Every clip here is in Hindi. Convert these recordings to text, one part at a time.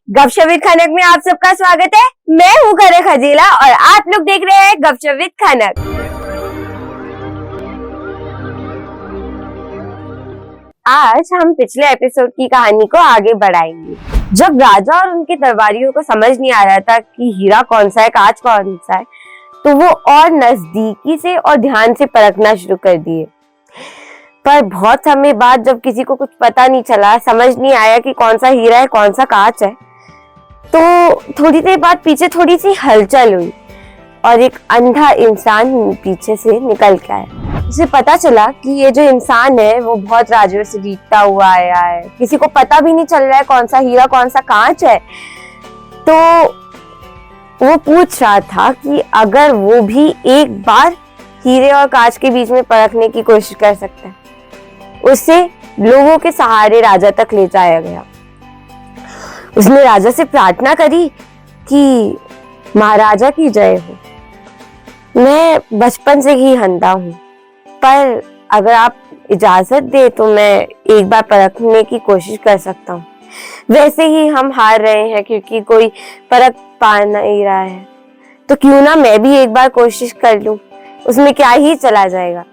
गपशप विद खनक में आप सबका स्वागत है। मैं हूँ खरे खजीला और आप लोग देख रहे हैं गपशप विद खनक। आज हम पिछले एपिसोड की कहानी को आगे बढ़ाएंगे। जब राजा और उनके दरबारियों को समझ नहीं आ रहा था कि हीरा कौन सा है कांच कौन सा है, तो वो और नजदीकी से और ध्यान से परखना शुरू कर दिए। पर बहुत समय बाद जब किसी को कुछ पता नहीं चला, समझ नहीं आया कि कौन सा हीरा है कौन सा कांच है, तो थोड़ी देर बाद पीछे थोड़ी सी हलचल हुई और एक अंधा इंसान पीछे से निकल के आया। उसे पता चला कि ये जो इंसान है वो बहुत राज्यों से जीतता हुआ आया है। किसी को पता भी नहीं चल रहा है कौन सा हीरा कौन सा कांच है। तो वो पूछ रहा था कि अगर वो भी एक बार हीरे और कांच के बीच में परखने की कोशिश कर सकता है, उसे लोगों के सहारे राजा तक ले जाया गया। उसने राजा से प्रार्थना करी कि महाराजा की जय हो, मैं बचपन से ही अंधा हूँ, पर अगर आप इजाजत दे तो मैं एक बार परखने की कोशिश कर सकता हूँ। वैसे ही हम हार रहे हैं क्योंकि कोई परख पा नहीं रहा है, तो क्यों ना मैं भी एक बार कोशिश कर लूं, उसमें क्या ही चला जाएगा।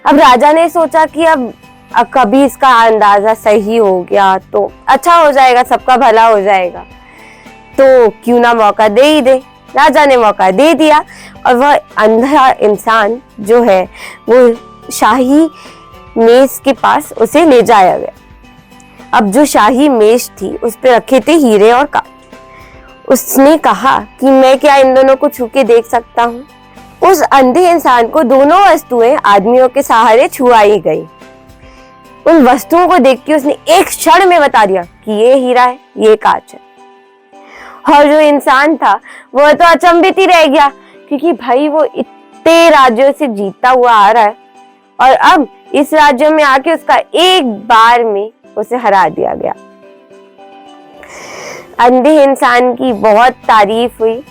अब राजा ने सोचा कि अब कभी इसका अंदाजा सही हो गया तो अच्छा हो जाएगा, सबका भला हो जाएगा, तो क्यों ना मौका दे ही दे। राजा ने मौका दे दिया और वह अंधा इंसान जो है वो शाही मेज के पास उसे ले जाया गया। अब जो शाही मेज थी उस पे रखे थे हीरे और कांच। उसने कहा कि मैं क्या इन दोनों को छू के देख सकता हूँ। उस अंधे इंसान को दोनों वस्तुएं आदमियों के सहारे छुआई गई। उन वस्तुओं को देख के उसने एक क्षण में बता दिया कि ये हीरा है ये कांच है। और जो इंसान था वो तो अचंभित ही रह गया, क्योंकि भाई वो इतने राज्यों से जीतता हुआ आ रहा है और अब इस राज्य में आके उसका एक बार में उसे हरा दिया गया। अंधे इंसान की बहुत तारीफ हुई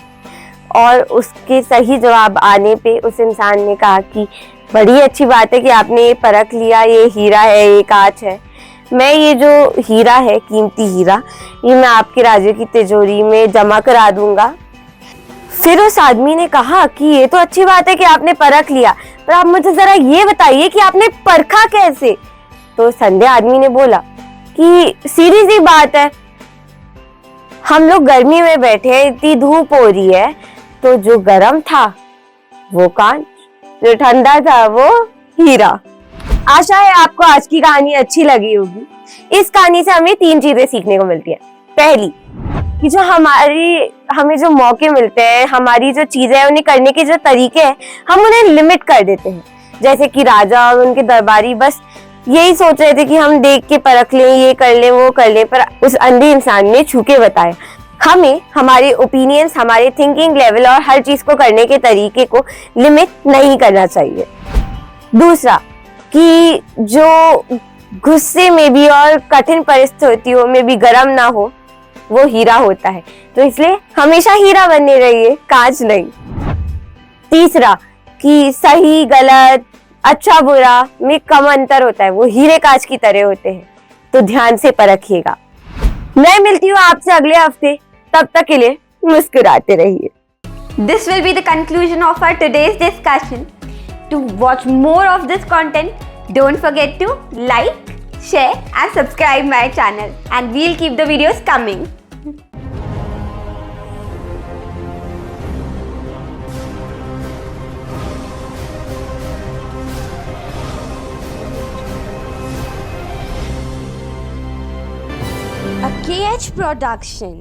और उसके सही जवाब आने पे उस इंसान ने कहा कि बड़ी अच्छी बात है कि आपने ये परख लिया, ये हीरा है ये कांच है। मैं ये जो हीरा है, कीमती हीरा, ये मैं आपके राज्य की तिजोरी में जमा करा दूंगा। फिर उस आदमी ने कहा कि ये तो अच्छी बात है कि आपने परख लिया, पर आप मुझे जरा ये बताइए कि आपने परखा कैसे। तो संध्या आदमी ने बोला कि सीधी सी बात है, हम लोग गर्मी में बैठे हैं, इतनी धूप हो रही है, तो जो गर्म था वो कांच, जो ठंडा था वो हीरा। आशा है आपको आज की कहानी अच्छी लगी होगी। इस कहानी से हमें 3 चीजें सीखने को मिलती हैं। पहली कि जो हमें जो मौके मिलते हैं, हमारी जो चीजें हैं, उन्हें करने के जो तरीके हैं, हम उन्हें लिमिट कर देते हैं। जैसे कि राजा और उनके दरबारी बस यही सोच रहे थे कि हम देख के परख लें, ये कर लें वो कर लें, पर उस अंधे इंसान ने छू के बताया। हमें हमारे ओपिनियंस, हमारे थिंकिंग लेवल और हर चीज को करने के तरीके को लिमिट नहीं करना चाहिए। दूसरा कि जो गुस्से में भी और कठिन परिस्थितियों में भी गर्म ना हो, वो हीरा होता है, तो इसलिए हमेशा हीरा बने रहिए, कांच नहीं। तीसरा कि सही गलत, अच्छा बुरा में कम अंतर होता है, वो हीरे कांच की तरह होते हैं, तो ध्यान से परखिएगा। मैं मिलती हूँ आपसे अगले हफ्ते, तब तक के लिए मुस्कुराते रहिए। This will be the conclusion of our today's discussion. To watch more of this content, don't forget to like, share and subscribe my channel, and we'll keep the videos coming. A KH production.